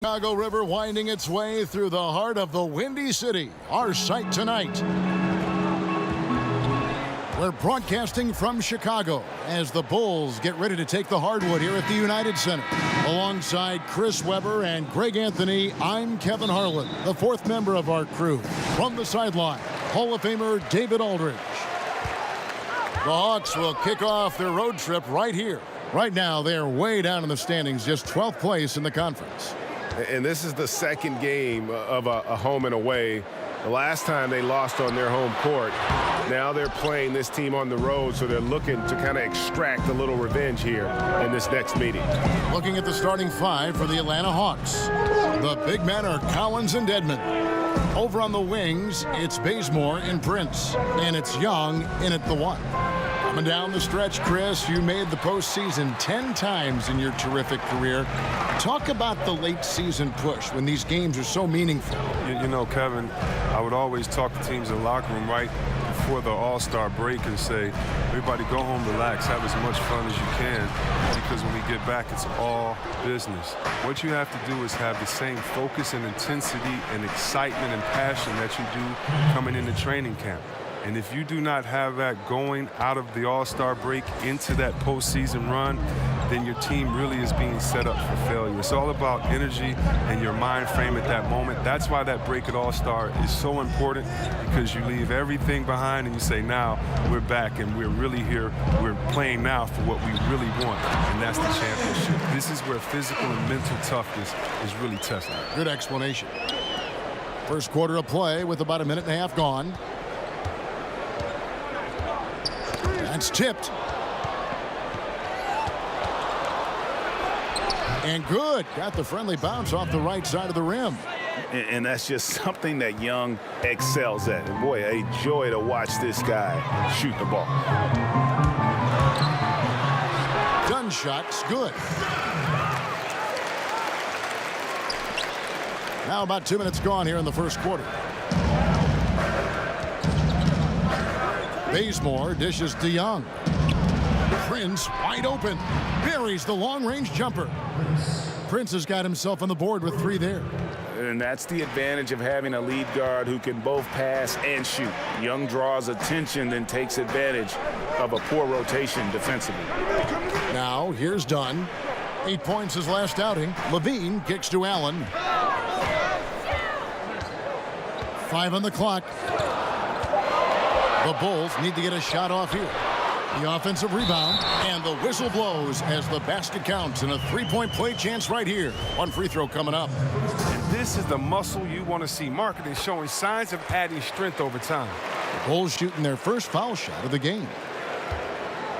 Chicago River winding its way through the heart of the Windy City. Our site tonight. We're broadcasting from Chicago as the Bulls get ready to take the hardwood here at the United Center. Alongside Chris Webber and Greg Anthony, I'm Kevin Harlan, the fourth member of our crew. From the sideline, Hall of Famer David Aldridge. The Hawks will kick off their road trip right here. Right now, they're way down in the standings, just 12th place in the conference. And this is the second game of a home and away. The last time they lost on their home court. Now they're playing this team on the road, so they're looking to kind of extract a little revenge here in this next meeting. Looking at the starting five for the Atlanta Hawks. The big men are Collins and Dedmon. Over on the wings, it's Bazemore and Prince. And it's Young in at the one. Coming down the stretch, Chris, you made the postseason 10 times in your terrific career. Talk about the late season push when these games are so meaningful. You know, Kevin, I would always talk to teams in the locker room right before the All-Star break and say, everybody go home, relax, have as much fun as you can, because when we get back, it's all business. What you have to do is have the same focus and intensity and excitement and passion that you do coming into training camp. And if you do not have that going out of the All-Star break into that postseason run, then your team really is being set up for failure. It's all about energy and your mind frame at that moment. That's why that break at All-Star is so important, because you leave everything behind and you say, now we're back and we're really here. We're playing now for what we really want, and that's the championship. This is where physical and mental toughness is really tested. Good explanation. First quarter of play with about a minute and a half gone. That's tipped. And good. Got the friendly bounce off the right side of the rim. And that's just something that Young excels at. And boy, a joy to watch this guy shoot the ball. Gun shot's good. Now about 2 minutes gone here in the first quarter. Bazemore dishes to Young. Prince wide open. Buries the long-range jumper. Prince has got himself on the board with 3 there. And that's the advantage of having a lead guard who can both pass and shoot. Young draws attention, then takes advantage of a poor rotation defensively. Now here's Dunn. 8 points his last outing. Levine kicks to Allen. 5 on the clock. The Bulls need to get a shot off here. The offensive rebound, and the whistle blows as the basket counts, and a three-point play chance right here. One free throw coming up. And this is the muscle you want to see. Marketing showing signs of adding strength over time. The Bulls shooting their first foul shot of the game.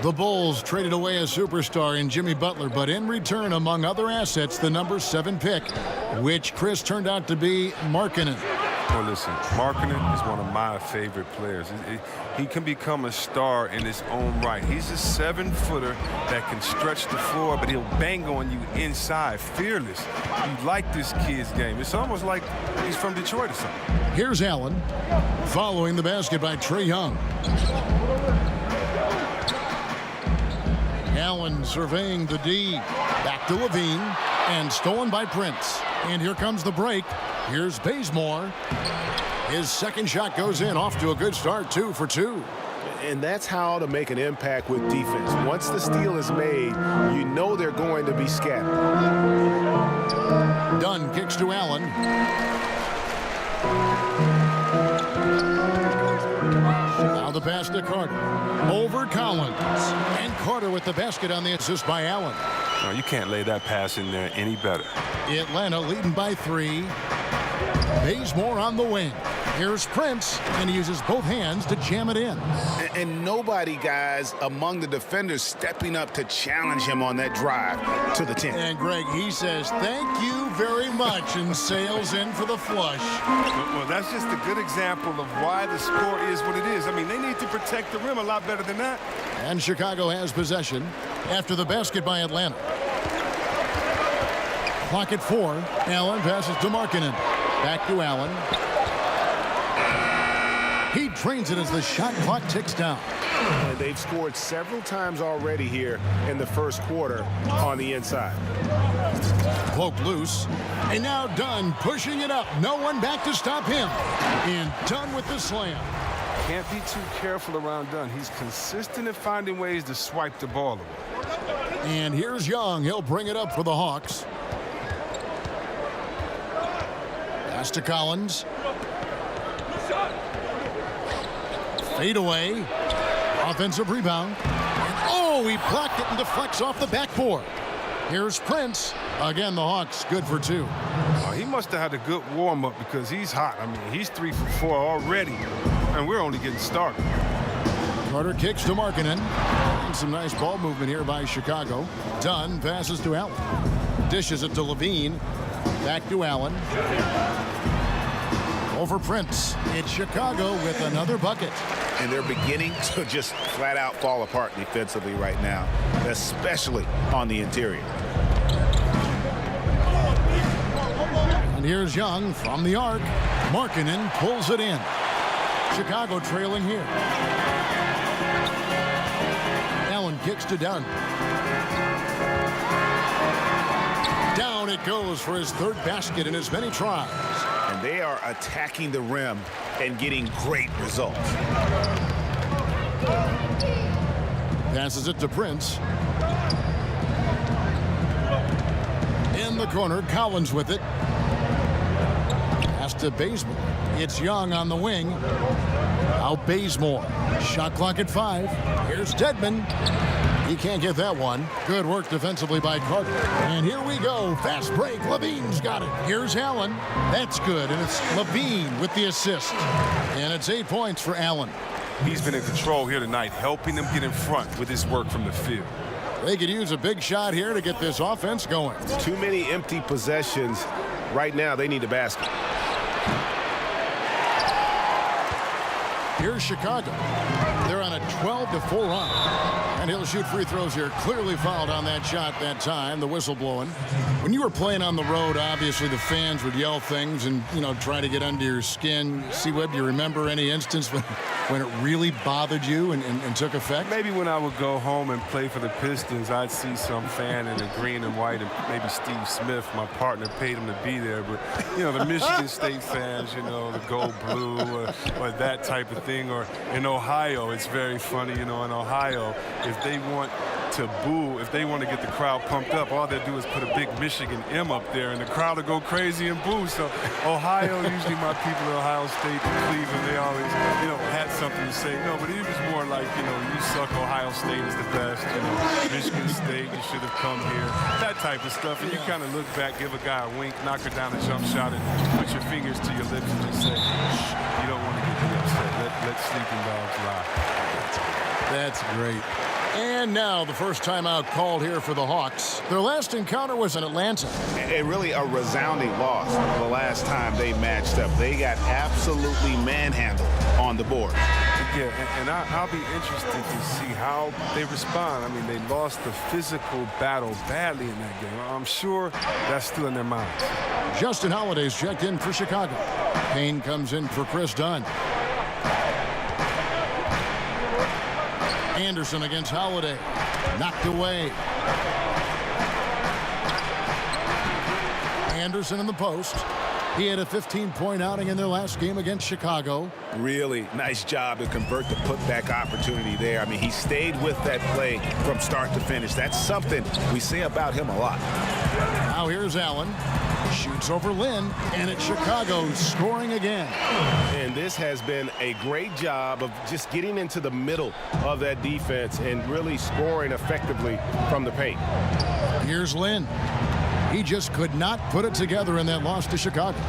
The Bulls traded away a superstar in Jimmy Butler, but in return, among other assets, the number 7 pick, which Chris turned out to be Markkanen. Well, listen, Markkanen is one of my favorite players. He can become a star in his own right. He's a 7-footer that can stretch the floor, but he'll bang on you inside, fearless. You like this kid's game. It's almost like he's from Detroit or something. Here's Allen, following the basket by Trae Young. Allen surveying the D. Back to Levine, and stolen by Prince. And here comes the break. Here's Bazemore. His second shot goes in, off to a good start, 2 for 2. And that's how to make an impact with defense. Once the steal is made, you know they're going to be scattered. Dunn kicks to Allen. Now the pass to Carter. Over Collins. And Carter with the basket on the assist by Allen. No, you can't lay that pass in there any better. Atlanta leading by 3. Bazemore on the wing. Here's Prince, and he uses both hands to jam it in. And nobody, guys, among the defenders stepping up to challenge him on that drive to the 10. And Greg, he says, thank you very much, and sails in for the flush. Well, that's just a good example of why the score is what it is. I mean, they need to protect the rim a lot better than that. And Chicago has possession after the basket by Atlanta. Clock at 4. Allen passes to Markkanen. Back to Allen. He drains it as the shot clock ticks down. And they've scored several times already here in the first quarter on the inside. Poke loose. And now Dunn pushing it up. No one back to stop him. And Dunn with the slam. Can't be too careful around Dunn. He's consistent in finding ways to swipe the ball away. And here's Young. He'll bring it up for the Hawks. Pass to Collins. Fade away. Offensive rebound. And oh, he blocked it and deflects off the backboard. Here's Prince. Again, the Hawks good for 2. He must have had a good warm-up because he's hot. I mean, he's 3 for 4 already, and we're only getting started. Carter kicks to Markkanen. And some nice ball movement here by Chicago. Dunn passes to Allen. Dishes it to Levine. Back to Allen. Over Prince. It's Chicago with another bucket. And they're beginning to just flat out fall apart defensively right now, especially on the interior. And here's Young from the arc. Markkanen pulls it in. Chicago trailing here. Allen kicks to Dunn. Down it goes for his 3rd basket in as many tries. And they are attacking the rim and getting great results. Passes it to Prince. In the corner, Collins with it. Pass to Bazemore. It's Young on the wing. Out Bazemore. Shot clock at 5. Here's Dedmon. He can't get that one. Good work defensively by Carter. And here we go. Fast break. Levine's got it. Here's Allen. That's good. And it's Levine with the assist. And it's 8 points for Allen. He's been in control here tonight, helping them get in front with his work from the field. They could use a big shot here to get this offense going. Too many empty possessions. Right now, they need a basket. Here's Chicago. They're on a 12-4 run. And he'll shoot free throws here. Clearly fouled on that shot that time. The whistle blowing. When you were playing on the road, obviously the fans would yell things and, try to get under your skin. C-Webb, do you remember any instance when it really bothered you and took effect? Maybe when I would go home and play for the Pistons, I'd see some fan in the green and white, and maybe Steve Smith, my partner, paid him to be there. But, the Michigan State fans, the gold blue or that type of thing. Or in Ohio, it's very funny, in Ohio, if they want to boo, if they want to get the crowd pumped up, all they do is put a big Michigan M up there, and the crowd will go crazy and boo. So Ohio, usually my people at Ohio State and Cleveland, they always, had something to say. No, but it was more like, you suck, Ohio State is the best, Michigan State, you should have come here, that type of stuff. And you kind of look back, give a guy a wink, knock her down a jump shot, and put your fingers to your lips and just say, shh, you don't want to get me upset. Let sleeping dogs lie. That's great. And now the first timeout called here for the Hawks. Their last encounter was in Atlanta. And really a resounding loss the last time they matched up. They got absolutely manhandled on the board. Yeah, and I'll be interested to see how they respond. I mean, they lost the physical battle badly in that game. I'm sure that's still in their minds. Justin Holiday's checked in for Chicago. Payne comes in for Chris Dunn. Anderson against Holiday. Knocked away. Anderson in the post. He had a 15-point outing in their last game against Chicago. Really nice job to convert the putback opportunity there. I mean, he stayed with that play from start to finish. That's something we say about him a lot. Now here's Allen. Shoots over Lynn, and it's Chicago scoring again. And this has been a great job of just getting into the middle of that defense and really scoring effectively from the paint. Here's Lynn. He just could not put it together in that loss to Chicago.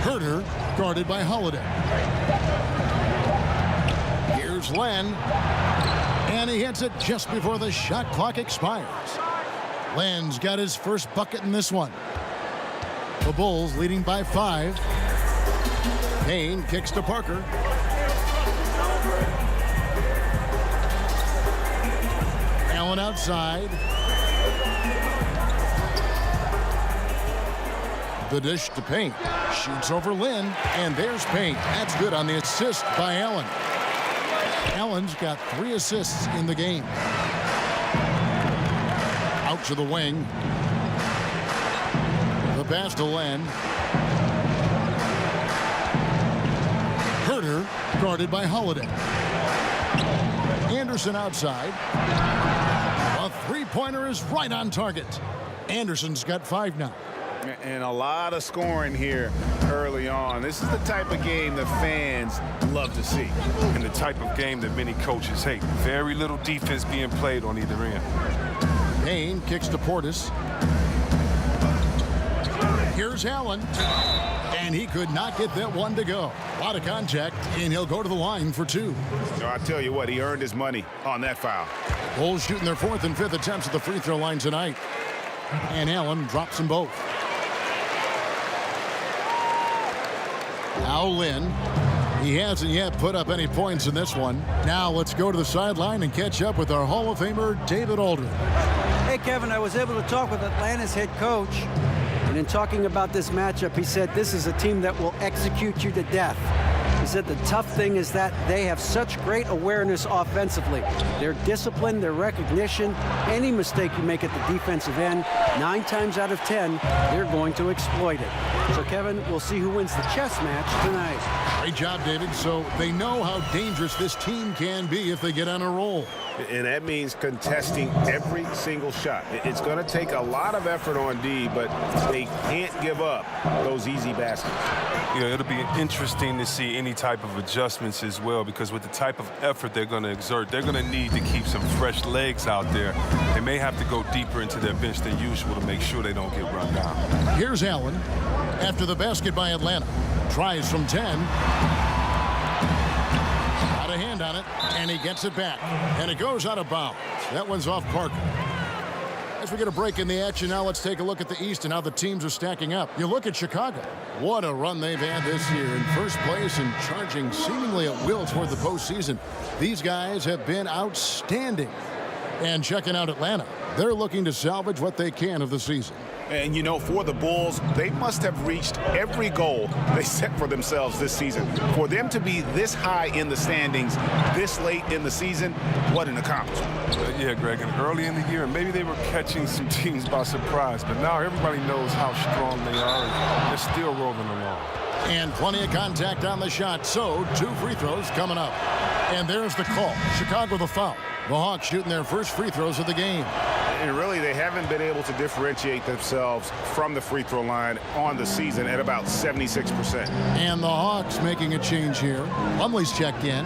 Herter guarded by Holiday. Here's Len. And he hits it just before the shot clock expires. Len's got his first bucket in this one. The Bulls leading by 5. Payne kicks to Parker. Allen outside. The dish to Payne. Shoots over Lynn, and there's Payne. That's good on the assist by Allen. Allen's got 3 assists in the game. Out to the wing. The pass to Len. Herter guarded by Holiday. Anderson outside. A three-pointer is right on target. Anderson's got 5 now. And a lot of scoring here early on. This is the type of game that fans love to see. And the type of game that many coaches hate. Very little defense being played on either end. Payne kicks to Portis. Here's Allen. And he could not get that one to go. A lot of contact, and he'll go to the line for 2. So I tell you what, he earned his money on that foul. Bulls shooting their 4th and 5th attempts at the free throw line tonight. And Allen drops them both. Now Lynn. He hasn't yet put up any points in this one. Now let's go to the sideline and catch up with our Hall of Famer, David Aldridge. Hey, Kevin, I was able to talk with Atlanta's head coach. And in talking about this matchup, he said this is a team that will execute you to death. He said the tough thing is that they have such great awareness offensively. Their discipline, their recognition, any mistake you make at the defensive end, 9 times out of 10, they're going to exploit it. So, Kevin, we'll see who wins the chess match tonight. Great job, David. So they know how dangerous this team can be if they get on a roll. And that means contesting every single shot. It's going to take a lot of effort on D, but they can't give up those easy baskets. You know, it'll be interesting to see any type of adjustments as well, because with the type of effort they're going to exert, they're going to need to keep some fresh legs out there. They may have to go deeper into their bench than usual to make sure they don't get run down. Here's Allen after the basket by Atlanta. Tries from 10. Got a hand on it, and he gets it back. And it goes out of bounds. That one's off Parker. As we get a break in the action now, let's take a look at the East and how the teams are stacking up. You look at Chicago. What a run they've had this year, in first place and charging seemingly at will toward the postseason. These guys have been outstanding. And checking out Atlanta, they're looking to salvage what they can of the season. And, you know, for the Bulls, they must have reached every goal they set for themselves this season. For them to be this high in the standings this late in the season, what an accomplishment. Yeah, Greg, and early in the year, maybe they were catching some teams by surprise, but now everybody knows how strong they are, and they're still rolling along. And plenty of contact on the shot, so 2 free throws coming up. And there's the call. Chicago the foul. The Hawks shooting their first free throws of the game. And really, they haven't been able to differentiate themselves from the free throw line on the season at about 76%. And the Hawks making a change here. Lumley's checked in.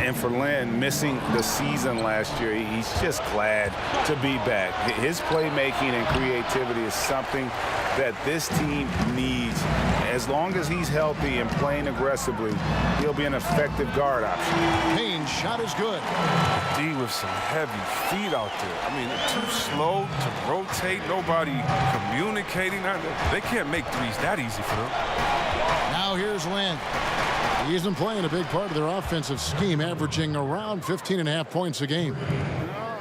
And for Len, missing the season last year, he's just glad to be back. His playmaking and creativity is something that this team needs. As long as he's healthy and playing aggressively, he'll be an effective guard option. Payne's shot is good. D with some heavy feet out there. I mean, too slow to rotate. Nobody communicating. They can't make threes that easy for them. Now here's Lynn. He's been playing a big part of their offensive scheme, averaging around 15.5 points a game.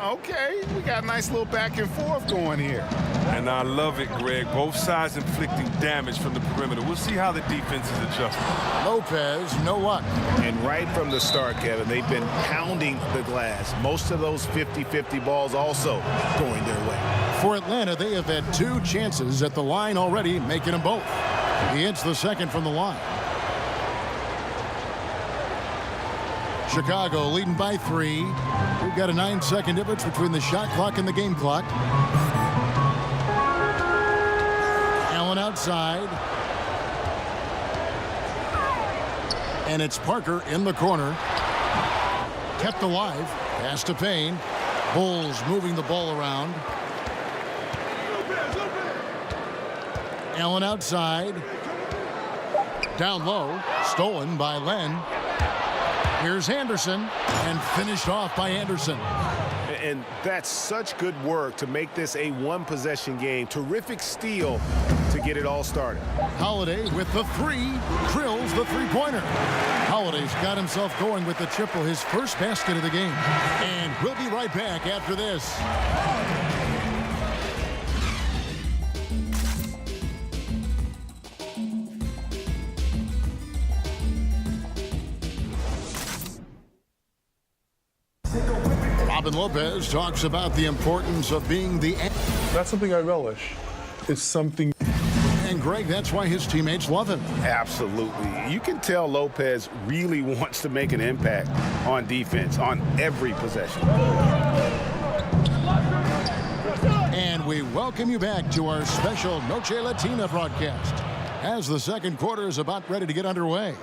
Okay, we got a nice little back and forth going here. And I love it, Greg. Both sides inflicting damage from the perimeter. We'll see how the defense is adjusting. Lopez, no luck. And right from the start, Kevin, they've been pounding the glass. Most of those 50-50 balls also going their way. For Atlanta, they have had 2 chances at the line already, making them both. He hits the second from the line. Chicago leading by 3. We've got a 9-second difference between the shot clock and the game clock. Allen outside. And it's Parker in the corner. Kept alive. Pass to Payne. Bulls moving the ball around. Allen outside. Down low. Stolen by Len. Here's Anderson, and finished off by Anderson. And that's such good work to make this a one-possession game. Terrific steal to get it all started. Holiday with the 3, drills the three-pointer. Holiday's got himself going with the triple, his first basket of the game. And we'll be right back after this. Robin Lopez talks about the importance of being the That's something I relish. It's something. and Greg, that's why his teammates love him. Absolutely. You can tell Lopez really wants to make an impact on defense on every possession. And we welcome you back to our special Noche Latina broadcast as the second quarter is about ready to get underway.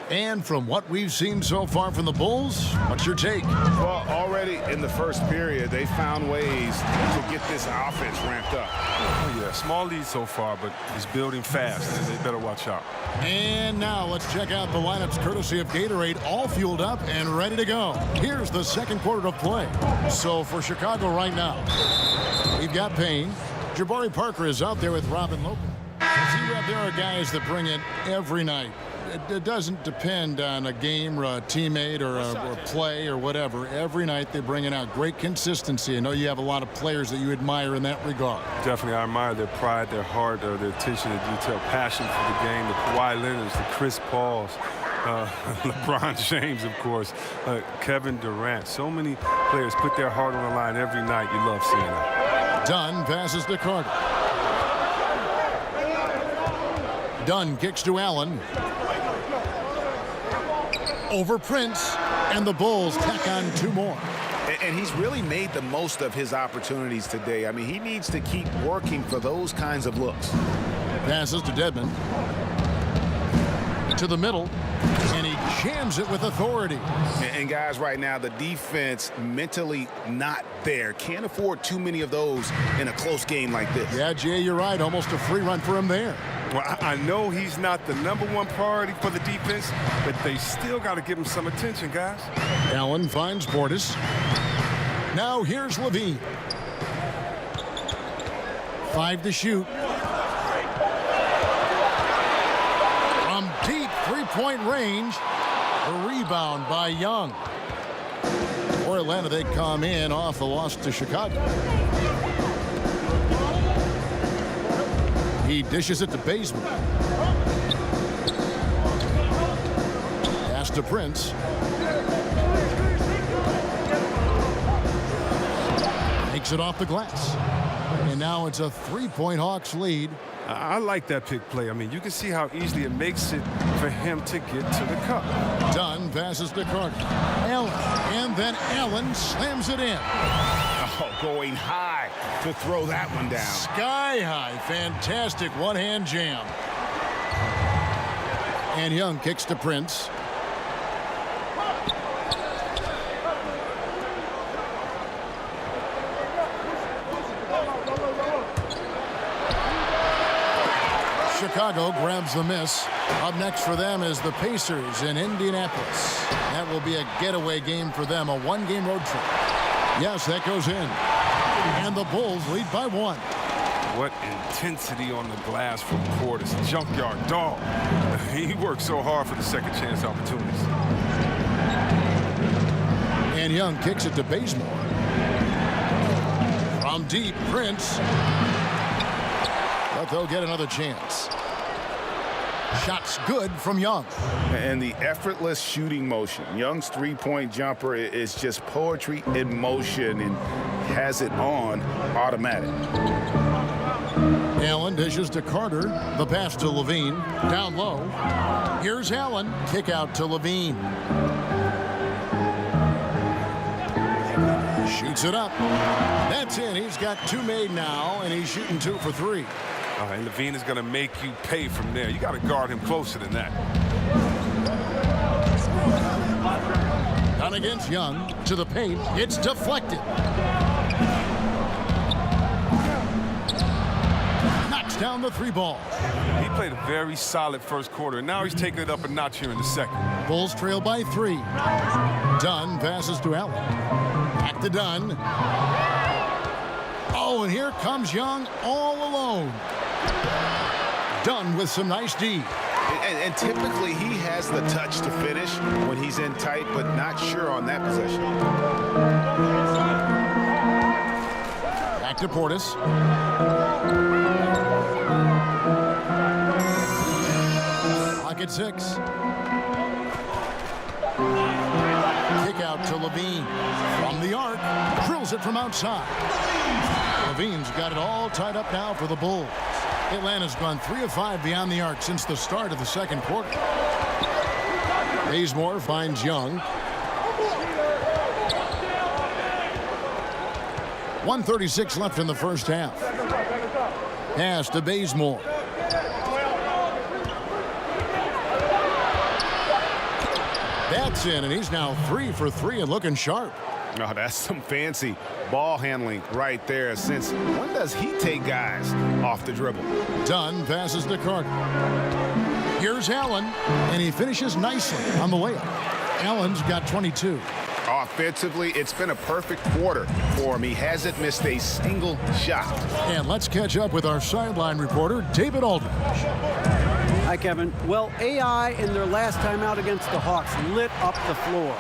And from what we've seen so far from the Bulls, what's your take? Well, already in the first period, they found ways to get this offense ramped up. Oh, yeah, small lead so far, but it's building fast, and they better watch out. And now let's check out the lineups courtesy of Gatorade, all fueled up and ready to go. Here's the second quarter of play. So for Chicago right now, we've got Payne. Jabari Parker is out there with Robin Lopez. There are guys that bring it every night. It doesn't depend on a game or a teammate or a play or whatever. Every night they bring it out. Great consistency. I know you have a lot of players that you admire in that regard. Definitely, I admire their pride, their heart, their attention to detail, passion for the game, the Kawhi Leonards, the Chris Pauls, LeBron James, of course, Kevin Durant. So many players put their heart on the line every night. You love seeing that. Dunn passes to Carter. Dunn kicks to Allen. Over Prince, and the Bulls tack on two more. And he's really made the most of his opportunities today. I mean, he needs to keep working for those kinds of looks. Passes to Dedmon. To the middle, and he jams it with authority. And guys, right now, the defense mentally not there. Can't afford too many of those in a close game like this. Yeah, Jay, you're right. Almost a free run for him there. Well, I know he's not the #1 priority for the defense, but they still got to give him some attention, guys. Allen finds Portis. Now here's Levine. 5 to shoot. From deep three-point range, a rebound by Young. For Atlanta, they come in off the loss to Chicago. He dishes it to Bazemore. Pass to Prince. Makes it off the glass. And now it's a three-point Hawks lead. I like that pick play. I mean, you can see how easily it makes it for him to get to the cup. Dunn passes to Carter. Allen. And then Allen slams it in. Oh, going high to throw that one down. Sky high. Fantastic one-hand jam. And Young kicks to Prince. Chicago grabs the miss. Up next for them is the Pacers in Indianapolis. That will be a getaway game for them, a one-game road trip. Yes, that goes in. And the Bulls lead by 1. What intensity on the glass from Portis. Junkyard dog. He works so hard for the second chance opportunities. And Young kicks it to Bazemore. From deep, Prince. But they'll get another chance. Shots good from Young. And the effortless shooting motion. Young's three-point jumper is just poetry in motion and has it on automatic. Allen dishes to Carter. The pass to Levine. Down low. Here's Allen. Kick out to Levine. Shoots it up. That's in. He's got 2 made now, and he's shooting 2 for 3. And Levine is going to make you pay from there. You got to guard him closer than that. Down against Young. To the paint. It's deflected. Knocks down the 3 ball. He played a very solid first quarter, and now he's taking it up a notch here in the second. Bulls trail by 3. Dunn passes to Allen. Back to Dunn. Oh, and here comes Young all alone. Dunn with some nice D. And typically he has the touch to finish when he's in tight, but not sure on that possession. Back to Portis. Clock at 6. Kick out to Levine. From the arc, drills it from outside. Levine's got it all tied up now for the Bulls. Atlanta's gone 3 of 5 beyond the arc since the start of the second quarter. Bazemore finds Young. 1:36 left in the first half. Pass to Bazemore. That's in, and he's now 3 for 3 and looking sharp. Oh, that's some fancy ball handling right there. Since when does he take guys off the dribble? Dunn passes to Carter. Here's Allen, and he finishes nicely on the layup. Allen's got 22. Offensively, it's been a perfect quarter for him. He hasn't missed a single shot. And let's catch up with our sideline reporter, David Aldridge. Hi, Kevin. Well, AI in their last time out against the Hawks lit up the floor.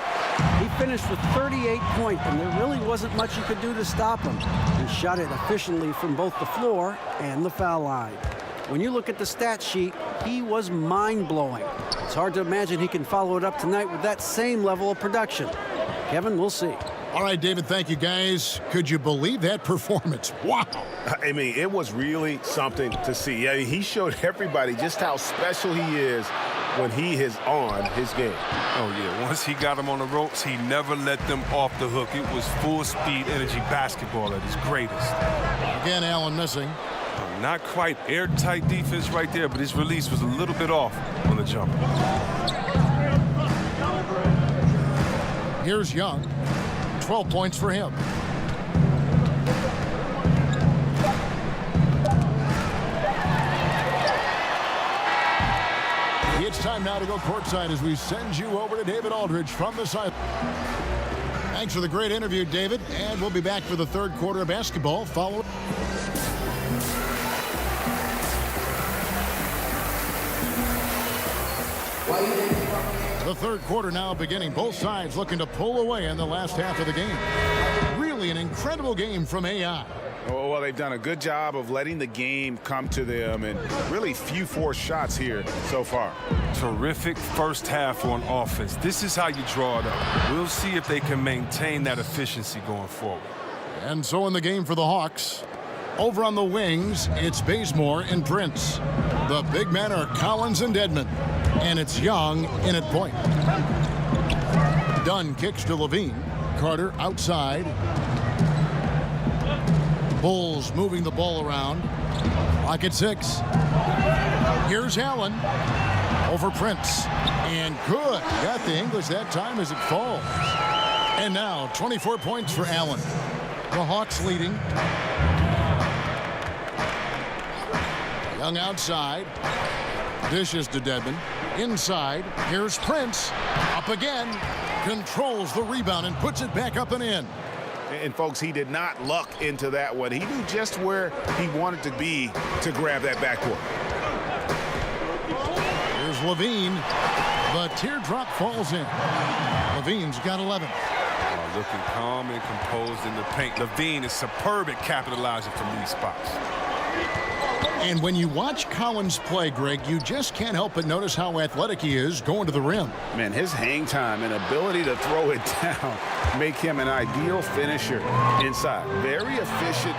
He finished with 38 points, and there really wasn't much you could do to stop him. He shot it efficiently from both the floor and the foul line. When you look at the stat sheet, he was mind-blowing. It's hard to imagine he can follow it up tonight with that same level of production. Kevin, we'll see. All right, David, thank you, guys. Could you believe that performance? Wow. I mean, it was really something to see. I mean, he showed everybody just how special he is when he is on his game. Oh, yeah. Once he got them on the ropes, he never let them off the hook. It was full-speed energy basketball at his greatest. Again, Allen missing. Not quite airtight defense right there, but his release was a little bit off on the jumper. Here's Young. 12 points for him. It's time now to go courtside as we send you over to David Aldridge from the side. Thanks for the great interview, David. And we'll be back for the third quarter of basketball. Follow. The third quarter now beginning. Both sides looking to pull away in the last half of the game. Really an incredible game from AI. Oh, well, they've done a good job of letting the game come to them, and really few forced shots here so far. Terrific first half on offense. This is how you draw it up. We'll see if they can maintain that efficiency going forward. And so in the game for the Hawks, over on the wings, it's Bazemore and Prince. The big men are Collins and Dedmon. And it's Young in at point. Dunn kicks to Levine. Carter outside. Bulls moving the ball around. Clock at 6. Here's Allen. Over Prince. And good. Got the English that time as it falls. And now 24 points for Allen. The Hawks leading. Young outside. Dishes to Dedmon. Inside, here's Prince. Up again. Controls the rebound and puts it back up and in. And, folks, he did not luck into that one. He knew just where he wanted to be to grab that backcourt. Here's Levine. The teardrop falls in. Levine's got 11. Looking calm and composed in the paint. Levine is superb at capitalizing from these spots. And when you watch Collins play, Greg, you just can't help but notice how athletic he is going to the rim. Man, his hang time and ability to throw it down make him an ideal finisher inside. Very efficient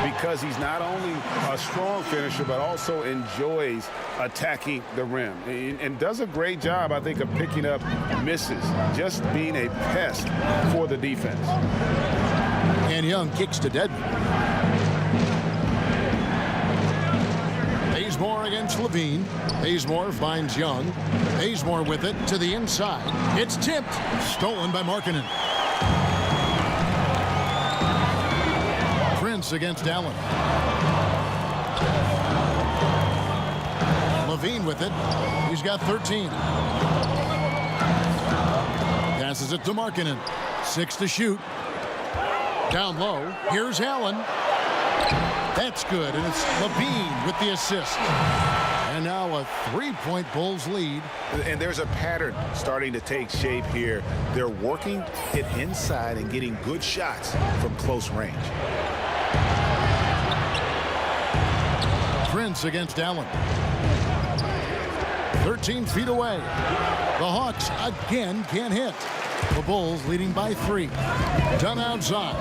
because he's not only a strong finisher, but also enjoys attacking the rim. And does a great job, I think, of picking up misses, just being a pest for the defense. And Young kicks to Dedmon. Bazemore against Levine. Bazemore finds Young. Bazemore with it to the inside. It's tipped. Stolen by Markkanen. Prince against Allen. Levine with it. He's got 13. Passes it to Markkanen. 6 to shoot. Down low. Here's Allen. That's good, and it's Levine with the assist. And now a 3-point Bulls lead. And there's a pattern starting to take shape here. They're working it inside and getting good shots from close range. Prince against Allen. 13 feet away. The Hawks again can't hit. The Bulls leading by 3. Dunn outside.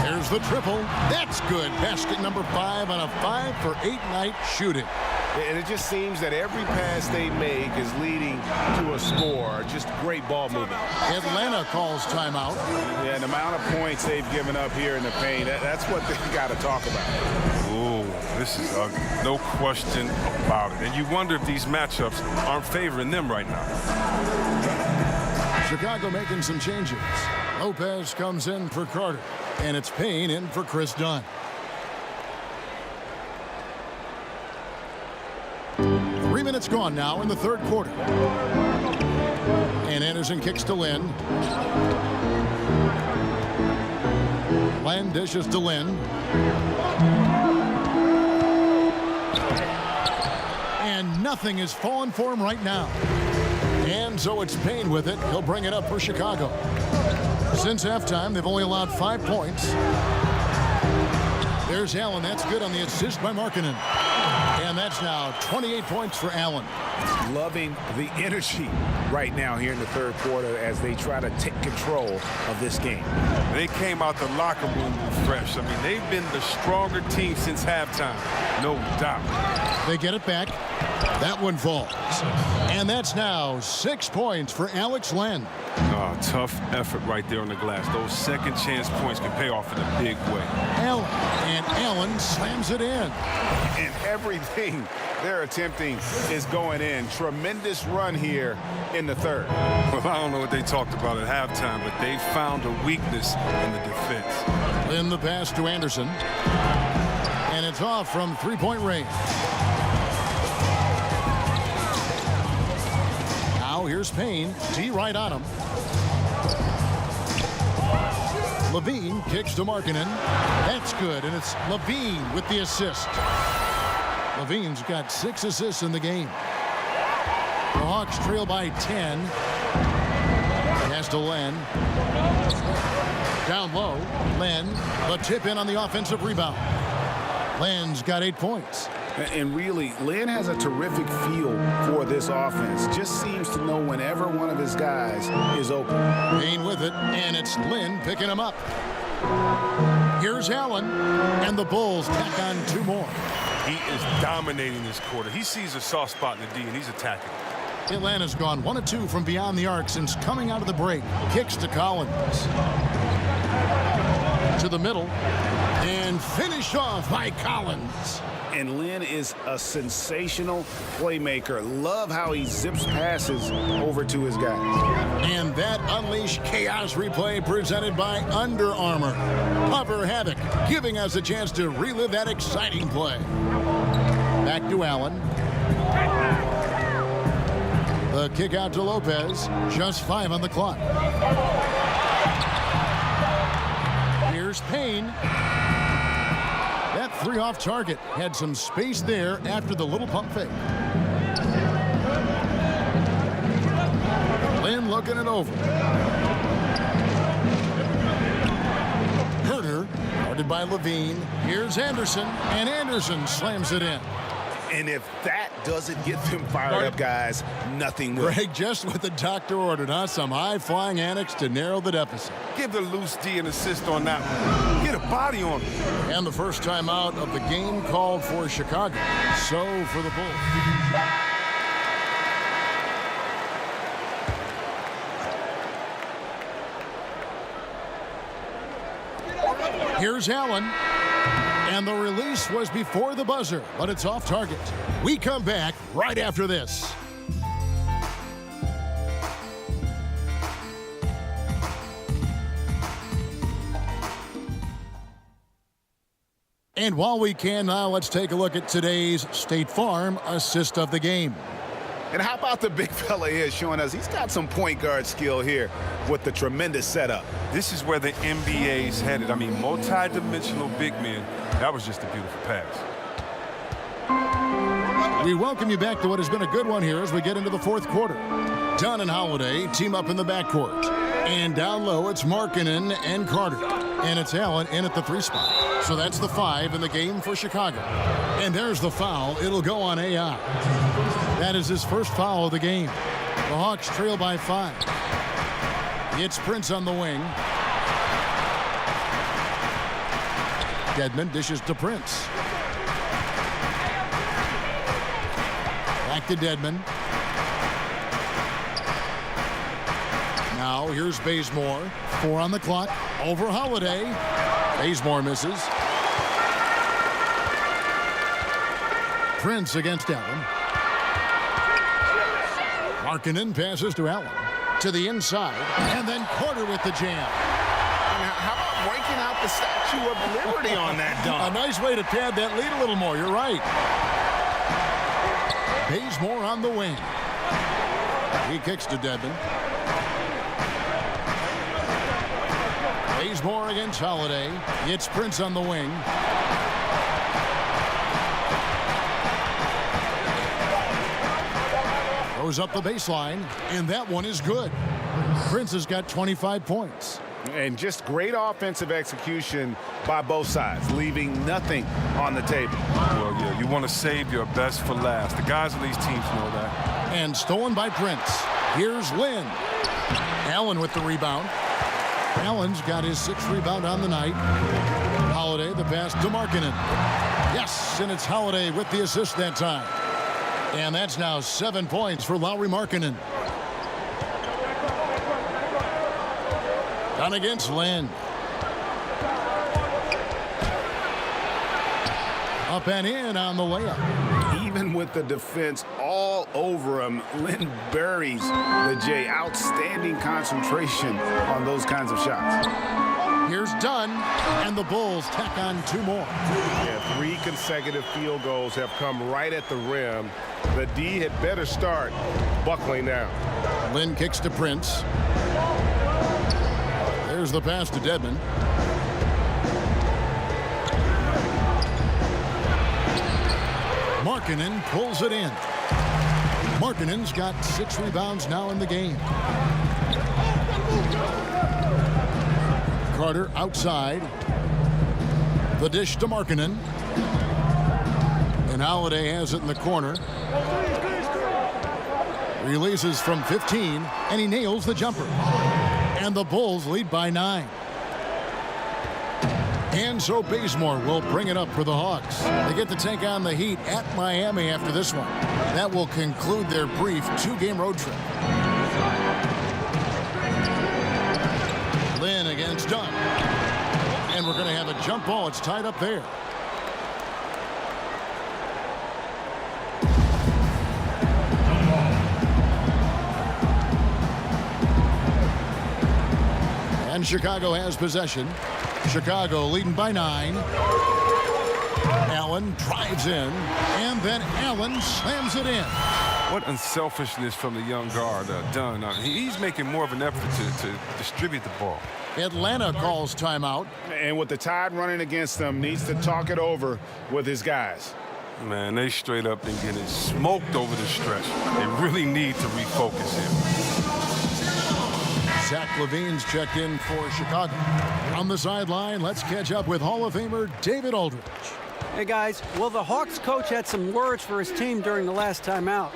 There's the triple. That's good. Basket number 5 on a 5 for 8 night shooting. And it just seems that every pass they make is leading to a score. Just great ball movement. Atlanta calls timeout. Yeah, and the amount of points they've given up here in the paint, that's what they got to talk about. Oh, this is ugly. No question about it. And you wonder if these matchups aren't favoring them right now. Chicago making some changes. Lopez comes in for Carter. And it's Payne in for Chris Dunn. 3 minutes gone now in the third quarter. And Anderson kicks to Lynn. Len dishes to Lynn. And nothing is falling for him right now. And so it's Payne with it. He'll bring it up for Chicago. Since halftime, they've only allowed 5 points. There's Allen. That's good on the assist by Markkanen. And that's now 28 points for Allen. Loving the energy right now here in the third quarter as they try to take control of this game. They came out the locker room refreshed. I mean, they've been the stronger team since halftime, no doubt. They get it back. That one falls. And that's now 6 points for Alex Len. Oh, tough effort right there on the glass. Those second chance points can pay off in a big way. Allen. And Allen slams it in. And everything they're attempting is going in. Tremendous run here in the third. Well, I don't know what they talked about at halftime, but they found a weakness in the defense. In the pass to Anderson. And it's off from three-point range. Now here's Payne. D right on him. Levine kicks to Markkanen. That's good, and it's Levine with the assist. Levine's got 6 assists in the game. The Hawks trail by 10. Pass to Len. Down low, Len. The tip in on the offensive rebound. Len's got 8 points. And really, Len has a terrific feel for this offense. Just seems to know whenever one of his guys is open. Payne with it, and it's Len picking him up. Here's Allen, and the Bulls tack on 2 more. He is dominating this quarter. He sees a soft spot in the D, and he's attacking. Atlanta's gone 1 of 2 from beyond the arc since coming out of the break. Kicks to Collins. To the middle, and finished off by Collins. And Len is a sensational playmaker. Love how he zips passes over to his guys. And that Unleash Chaos replay presented by Under Armour. Cover Havoc, giving us a chance to relive that exciting play. Back to Allen. The kick out to Lopez. Just 5 on the clock. Here's Payne. That 3 off target had some space there after the little pump fake. Len looking it over. Herter, guarded by Levine. Here's Anderson, and Anderson slams it in. And if that doesn't get them fired up, guys, nothing will. Greg, just what the doctor ordered, huh? Some high-flying annex to narrow the deficit. Give the loose D an assist on that one. Get a body on him. And the first time out of the game called for Chicago. So for the Bulls. Here's Allen. And the release was before the buzzer, but it's off target. We come back right after this. And while we can now, let's take a look at today's State Farm assist of the game. And how about the big fella here showing us he's got some point guard skill here with the tremendous setup. This is where the NBA's headed. I mean, multi-dimensional big men. That was just a beautiful pass. We welcome you back to what has been a good one here as we get into the fourth quarter. Dunn and Holiday team up in the backcourt. And down low, it's Markkanen and Carter. And it's Allen in at the 3 spot. So that's the 5 in the game for Chicago. And there's the foul. It'll go on AI. That is his first foul of the game. The Hawks trail by 5. It's Prince on the wing. Dedmon dishes to Prince. Back to Dedmon. Now here's Bazemore. 4 on the clock. Over Holiday. Bazemore misses. Prince against Allen. Markkanen passes to Allen. To the inside. And then Carter with the jam. How about breaking out the Statue of Liberty on that dunk? A nice way to pad that lead a little more. You're right. Bazemore on the wing. He kicks to Dedmon. Bazemore against Holiday. It's Prince on the wing. Goes up the baseline, and that one is good. Prince has got 25 points. And just great offensive execution by both sides, leaving nothing on the table. Well, yeah, you want to save your best for last. The guys on these teams know that. And stolen by Prince. Here's Lynn. Allen with the rebound. Allen's got his 6th rebound on the night. Holiday, the pass to Markkanen. Yes, and it's Holiday with the assist that time. And that's now 7 points for Lauri Markkanen. Done against Lynn. Up and in on the layup. Even with the defense all over him, Lynn buries the J. Outstanding concentration on those kinds of shots. Here's Dunn, and the Bulls tack on 2 more. Yeah, 3 consecutive field goals have come right at the rim. The D had better start buckling down. Lynn kicks to Prince. There's the pass to Dedmon. Markkanen pulls it in. Markkanen's got 6 rebounds now in the game. Carter outside. The dish to Markkanen. And Holiday has it in the corner. Releases from 15, and he nails the jumper. And the Bulls lead by 9. And so Bazemore will bring it up for the Hawks. They get to take on the Heat at Miami after this one. That will conclude their brief 2-game road trip. Lynn against Dunn. And we're going to have a jump ball. It's tied up there. And Chicago has possession. Chicago leading by 9. Allen drives in, and then Allen slams it in. What unselfishness from the young guard, Dunn. He's making more of an effort to distribute the ball. Atlanta calls timeout. And with the Tide running against them, needs to talk it over with his guys. Man, they straight up been getting smoked over the stretch. They really need to refocus here. Zach LaVine's checked in for Chicago. On the sideline, let's catch up with Hall of Famer David Aldridge. Hey guys, well, the Hawks coach had some words for his team during the last timeout.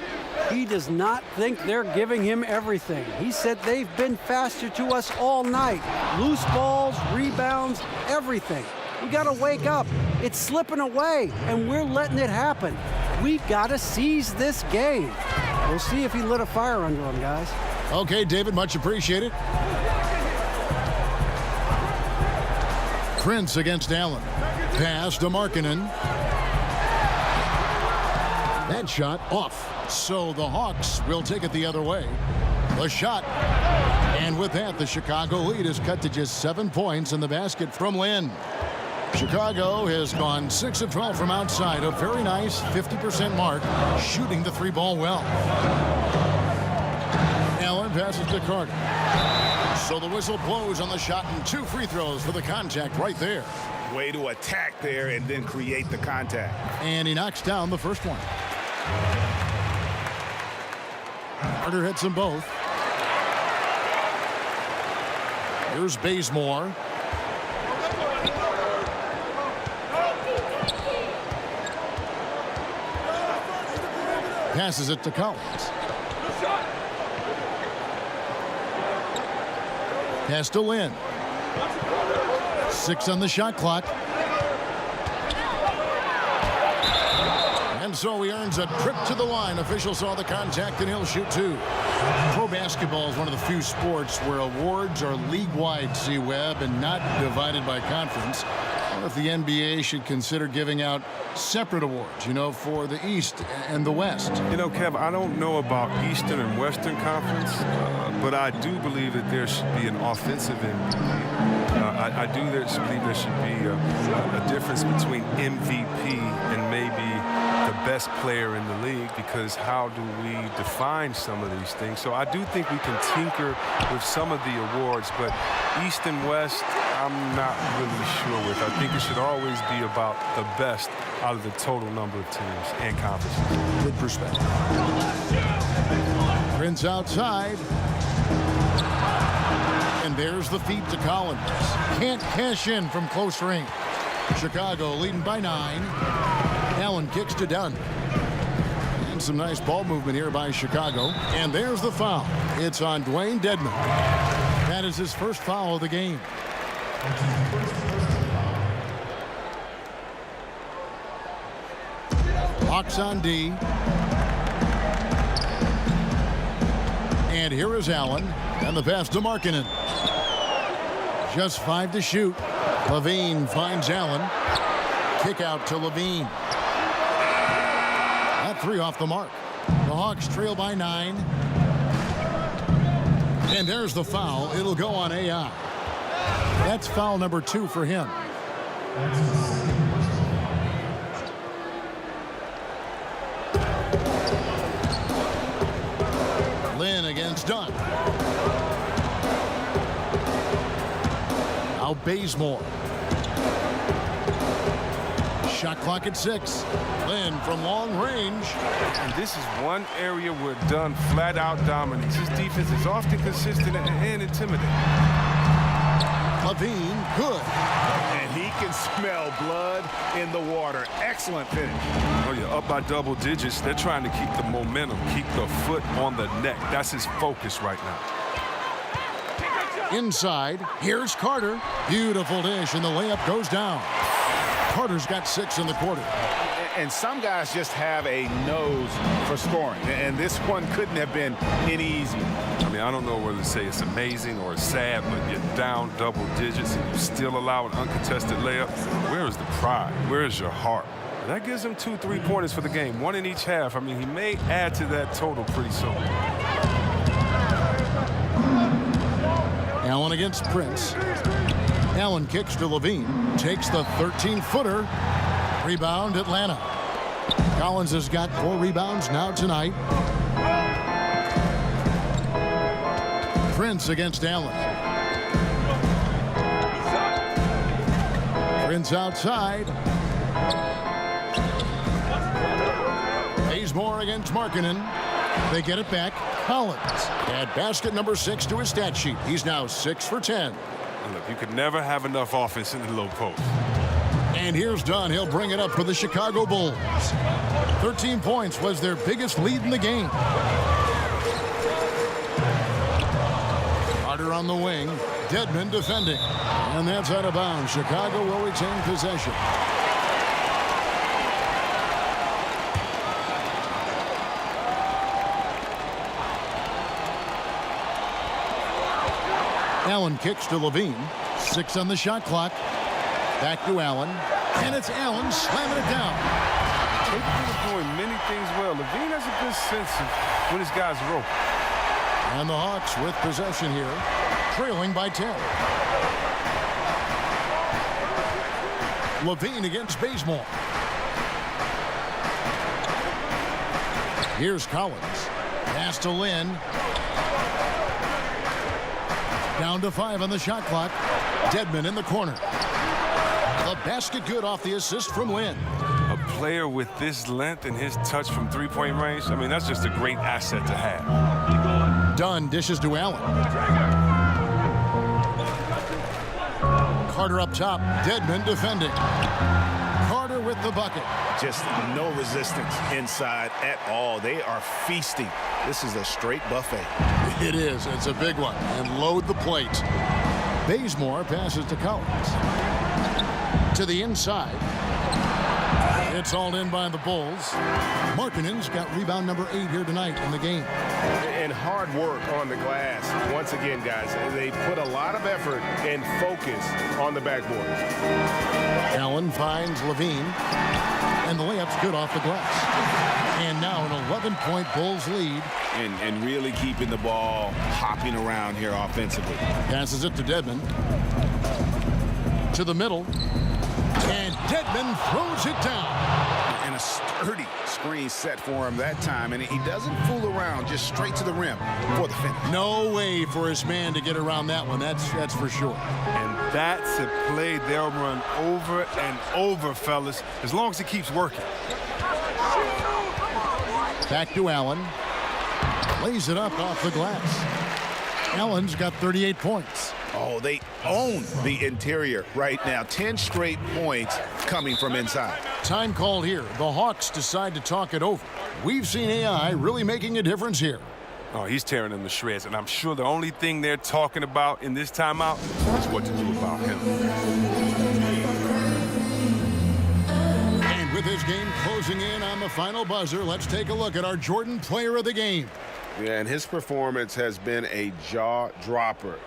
He does not think they're giving him everything. He said they've been faster to us all night. Loose balls, rebounds, everything. We got to wake up. It's slipping away, and we're letting it happen. We've got to seize this game. We'll see if he lit a fire under him, guys. Okay, David, much appreciated. Prince against Allen. Pass to Markkanen. That shot off. So the Hawks will take it the other way. The shot. And with that, the Chicago lead is cut to just 7 points in the basket from Lynn. Chicago has gone 6 of 12 from outside. A very nice 50% mark, shooting the 3-ball well. Allen passes to Carter. So the whistle blows on the shot, and 2 free throws for the contact right there. Way to attack there and then create the contact. And he knocks down the first one. Carter hits them both. Here's Bazemore. Passes it to Collins. Pass to Lynn. 6 on the shot clock. And so he earns a trip to the line. Official saw the contact and he'll shoot 2. Pro basketball is one of the few sports where awards are league-wide, C-Web, and not divided by conference. Or if the NBA should consider giving out separate awards, for the East and the West. Kev, I don't know about Eastern and Western Conference, but I do believe that there should be an offensive MVP. I do believe there should be a difference between MVP and maybe the best player in the league, because how do we define some of these things? So I do think we can tinker with some of the awards, but East and West, I'm not really sure with. I think it should always be about the best out of the total number of teams and conferences. Good perspective. Prince outside. And there's the feed to Collins. Can't cash in from close range. Chicago leading by 9. Allen kicks to Dunn. And some nice ball movement here by Chicago. And there's the foul. It's on Dwayne Dedmon. That is his first foul of the game. Hawks on D. And here is Allen. And the pass to Markkanen. Just 5 to shoot. Levine finds Allen. Kick out to Levine. That 3 off the mark. The Hawks trail by 9. And there's the foul. It'll go on AI. That's foul number 2 for him. Lynn against Dunn. Now Bazemore. Shot clock at 6. Lynn from long range. And this is one area where Dunn flat out dominates. His defense is often consistent and intimidating. Levine, good. And he can smell blood in the water. Excellent finish. Oh, yeah, up by double digits. They're trying to keep the momentum, keep the foot on the neck. That's his focus right now. Inside, here's Carter. Beautiful dish, and the layup goes down. Carter's got 6 in the quarter. And some guys just have a nose for scoring, and this one couldn't have been any easier. I mean, I don't know whether to say it's amazing or sad, but you're down double digits and you still allow an uncontested layup. Where is the pride? Where is your heart? And that gives him 2 3-pointers for the game, 1 in each half. I mean, he may add to that total pretty soon. Allen against Prince. Allen kicks to Levine. Takes the 13-footer. Rebound, Atlanta. Collins has got 4 rebounds now tonight. Prince against Allen. Prince outside. Bazemore against Markkanen. They get it back. Collins add basket number 6 to his stat sheet. He's now 6 for 10. Look, you could never have enough offense in the low post. And here's Dunn. He'll bring it up for the Chicago Bulls. 13 points was their biggest lead in the game. Carter on the wing. Dedmon defending. And that's out of bounds. Chicago will retain possession. Allen kicks to Levine. 6 on the shot clock. Back to Allen. And it's Allen slamming it down. Capable of doing many things well. Levine has a good sense of when his guys rope. And the Hawks with possession here. Trailing by 10. Levine against Bazemore. Here's Collins. Pass to Lynn. Down to 5 on the shot clock. Dedmon in the corner. The basket good off the assist from Lynn. A player with this length and his touch from 3-point range, I mean, that's just a great asset to have. Dunn dishes to Allen. Carter up top. Dedmon defending. Carter with the bucket. Just no resistance inside at all. They are feasting. This is a straight buffet. It is. It's a big one. And load the plate. Bazemore passes to Collins. To the inside. It's all in by the Bulls. Markkanen's got rebound number 8 here tonight in the game. And hard work on the glass. Once again, guys, they put a lot of effort and focus on the backboard. Allen finds Levine. And the layup's good off the glass. And now an 11-point Bulls lead. And really keeping the ball hopping around here offensively. Passes it to Dedmon. To the middle. And Dedmon throws it down. And a sturdy screen set for him that time. And he doesn't fool around, just straight to the rim for the finish. No way for his man to get around that one. That's for sure. And that's a play they'll run over and over, fellas, as long as he keeps working. Back to Allen. Lays it up off the glass. Allen's got 38 points. Oh, they own the interior right now. 10 straight points coming from inside. Time called here. The Hawks decide to talk it over. We've seen AI really making a difference here. Oh, he's tearing them to shreds, and I'm sure the only thing they're talking about in this timeout is what to do about him. And with this game closing in on the final buzzer, let's take a look at our Jordan Player of the Game. Yeah, and his performance has been a jaw-dropper.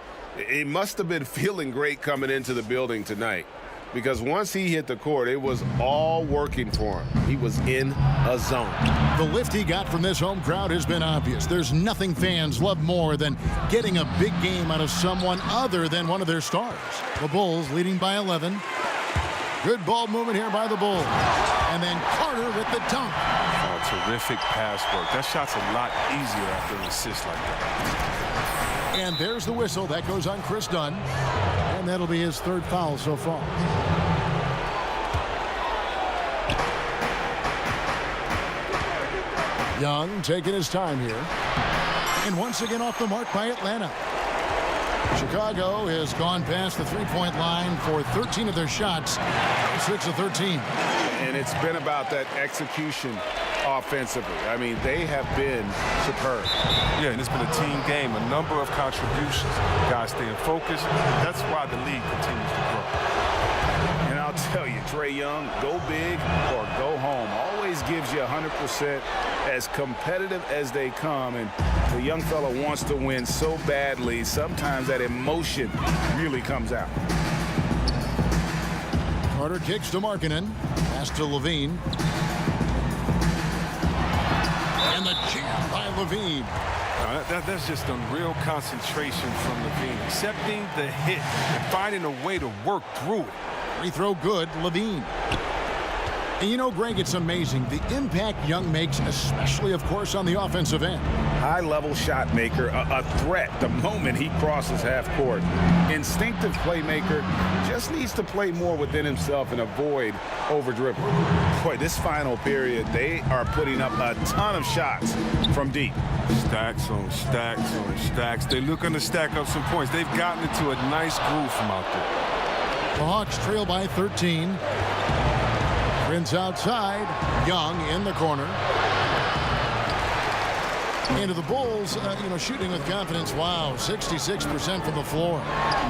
He must have been feeling great coming into the building tonight, because once he hit the court, it was all working for him. He was in a zone. The lift he got from this home crowd has been obvious. There's nothing fans love more than getting a big game out of someone other than one of their stars. The Bulls leading by 11. Good ball movement here by the Bulls. And then Carter with the dunk. Oh, terrific pass work. That shot's a lot easier after an assist like that. And there's the whistle. That goes on Chris Dunn. And that'll be his 3rd foul so far. Young taking his time here. And once again off the mark by Atlanta. Chicago has gone past the three-point line for 13 of their shots. 6 of 13. And it's been about that execution offensively. I mean, they have been superb. Yeah, and it's been a team game, a number of contributions. Guys staying focused. That's why the league continues to grow. And I'll tell you, Trae Young, go big or go home. Always gives you 100%, as competitive as they come. And the young fella wants to win so badly, sometimes that emotion really comes out. Carter kicks to Markkanen. Pass to Levine. And the jam by Levine. That's just unreal concentration from Levine. Accepting the hit and finding a way to work through it. Free throw good, Levine. And you know, Greg, it's amazing the impact Young makes, especially, of course, on the offensive end. High-level shot maker, a threat the moment he crosses half court. Instinctive playmaker, just needs to play more within himself and avoid over-dribbling. Boy, this final period, they are putting up a ton of shots from deep. Stacks on stacks on stacks. They're looking to stack up some points. They've gotten into a nice groove from out there. The Hawks trail by 13. Prince outside. Young in the corner. Into the Bulls, shooting with confidence. Wow, 66% from the floor.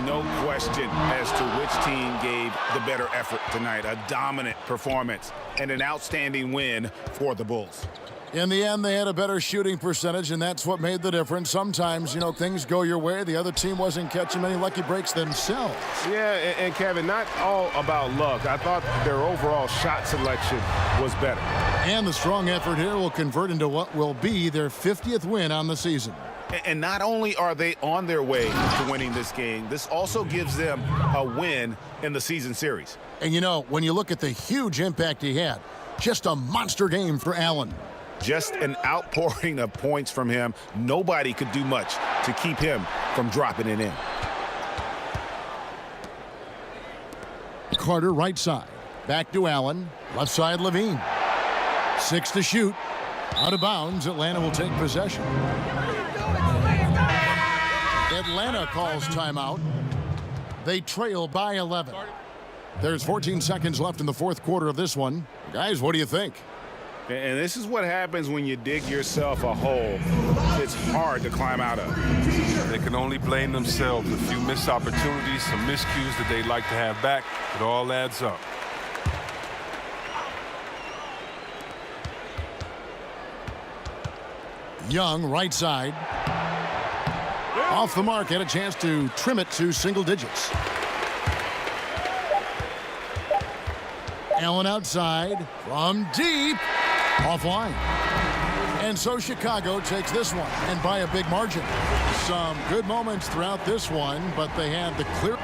No question as to which team gave the better effort tonight. A dominant performance and an outstanding win for the Bulls. In the end, they had a better shooting percentage, and that's what made the difference. Sometimes, things go your way. The other team wasn't catching many lucky breaks themselves. Yeah, and Kevin, not all about luck. I thought their overall shot selection was better. And the strong effort here will convert into what will be their 50th win on the season. And not only are they on their way to winning this game, this also gives them a win in the season series. And when you look at the huge impact he had, just a monster game for Allen. Just an outpouring of points from him. Nobody could do much to keep him from dropping it in. Carter right side. Back to Allen. Left side Levine. 6 to shoot. Out of bounds. Atlanta will take possession. Atlanta calls timeout. They trail by 11. There's 14 seconds left in the fourth quarter of this one. Guys, what do you think? And this is what happens when you dig yourself a hole it's hard to climb out of. They can only blame themselves. A few missed opportunities, some miscues that they'd like to have back. It all adds up. Young, right side. Off the mark, had a chance to trim it to single digits. Allen outside from deep. Offline. And so Chicago takes this one, and by a big margin. Some good moments throughout this one, but they had the clear.